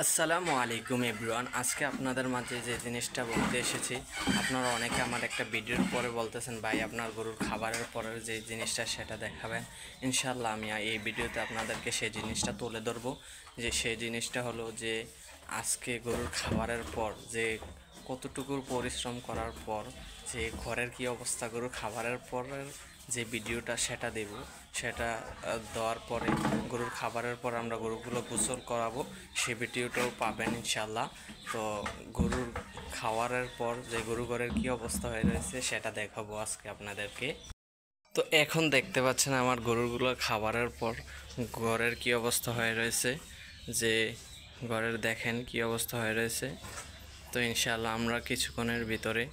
আসসালামু আলাইকুম এভরিওয়ান। আজকে আপনাদের মাঝে যে জিনিসটা বলতে এসেছি, আপনারা অনেকে আমার একটা ভিডিওর পরে বলতেছেন ভাই আপনার গরুর খাবারের পরের যে জিনিসটা সেটা দেখাবেন। ইনশাল্লাহ আমি এই ভিডিওতে আপনাদেরকে সেই জিনিসটা তুলে ধরবো। যে সেই জিনিসটা হলো যে আজকে গরুর খাবারের পর যে কতটুকুর পরিশ্রম করার পর যে ঘরের কি অবস্থা, গরুর খাবারের পরের যে ভিডিওটা সেটা দেব। সেটা দেওয়ার পরে গরুর খাবারের পর আমরা গরুগুলো গোসল করাবো, সেই ভিডিওটাও পাবেন ইনশাল্লাহ। তো গরুর খাওয়ারের পর যে গরু ঘরের কী অবস্থা হয়ে রয়েছে সেটা দেখাবো আজকে আপনাদেরকে। তো এখন দেখতে পাচ্ছেন আমার গরুগুলো খাবারের পর ঘরের কি অবস্থা হয়ে রয়েছে, যে ঘরের দেখেন কি অবস্থা হয়ে রয়েছে। তো ইনশাআল্লাহ আমরা কিছুক্ষণের ভিতরে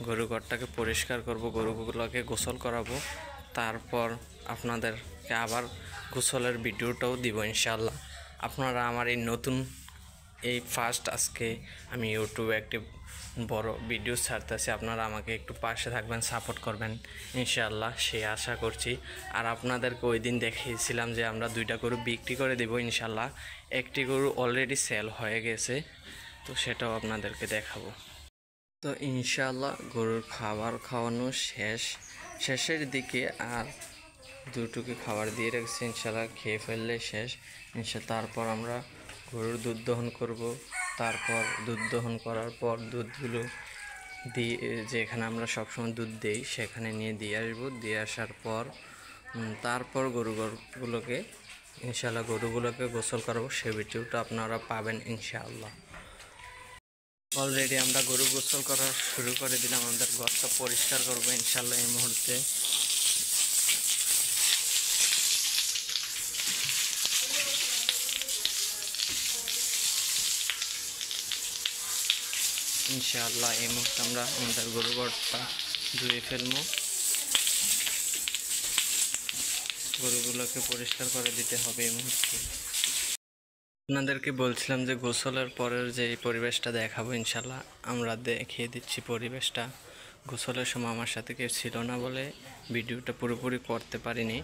গরু ঘরটাকে পরিষ্কার করব, গরুগুলোকে গোসল করাবো, তারপর আপনাদেরকে আবার গোসলের ভিডিওটাও দিব ইনশাআল্লাহ। আপনারা আমার এই নতুন এই ফার্স্ট আজকে আমি ইউটিউবে একটি বড় ভিডিও ছাড়তেছি, আপনারা আমাকে একটু পাশে থাকবেন, সাপোর্ট করবেন ইনশাআল্লাহ, সে আশা করছি। আর আপনাদেরকে ওই দিন দেখিয়েছিলাম যে আমরা 2টা গরু বিক্রি করে দেব ইনশাআল্লাহ। একটি গরু অলরেডি সেল হয়ে গেছে, তো সেটাও আপনাদেরকে দেখাবো। তো ইনশাআল্লাহ গরুর খাবার খাওয়ানো শেষের দিকে, আর দুটুকু খাবার দিয়ে রাখছি, ইনশাআল্লাহ খেয়ে ফেললে শেষ ইনশাআল্লাহ। তারপর আমরা গরুর দুধ দহন করব। তারপর দুধ দহন করার পর দুধগুলো দিয়ে, যেখানে আমরা সবসময় দুধ দিই সেখানে নিয়ে দিয়ে আসবো। দিয়ে আসার পর তারপর গরুগুলোকে ইনশাআল্লাহ গরুগুলোকে গোসল করাবো, সে ভিডিওটা আপনারা পাবেন ইনশাআল্লাহ। অলরেডি আমরা গরু গোসল করা শুরু করে দিলাম, আমাদের ঘরটা পরিষ্কার করবো ইনশাআল্লাহ এই মুহূর্তে। ইনশাআল্লাহ এই মুহূর্তে আমরা আমাদের গরু ঘরটা ধুয়ে ফেলবো, গরুগুলোকে পরিষ্কার করে দিতে হবে এই মুহূর্তে। আপনাদেরকে বলছিলাম যে গোসলের পরের যে পরিবেশটা দেখাবো ইনশাআল্লাহ, আমরা দেখিয়ে দিচ্ছি পরিবেশটা। গোসলের সময় আমার সাথে কেউ ছিল না বলে ভিডিওটা পুরোপুরি করতে পারিনি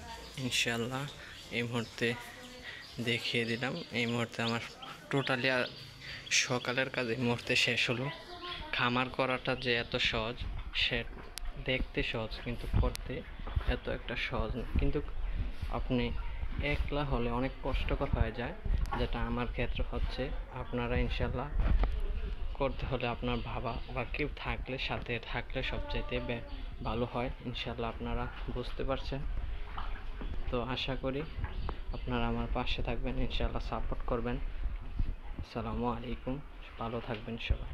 ইনশাআল্লাহ। এই মুহূর্তে দেখিয়ে দিলাম। এই মুহূর্তে আমার টোটালি আর সকালের কাজ এই মুহূর্তে শেষ হলো। খামার করাটা যে এত সহজ, সে দেখতে সহজ কিন্তু করতে এত একটা সহজ না। কিন্তু আপনি একলা হলে অনেক কষ্টকর হয়ে যায়, যেটা আমার ক্ষেত্রে হচ্ছে। আপনারা ইনশাআল্লাহ করতে হলে আপনার বাবা বা কেউ থাকলে, সাথে থাকলে সবচাইতে ভালো হয় ইনশাআল্লাহ। আপনারা বুঝতে পারছেন তো, আশা করি আপনারা আমার পাশে থাকবেন ইনশাআল্লাহ, সাপোর্ট করবেন। আসসালামু আলাইকুম, ভালো থাকবেন সবাই।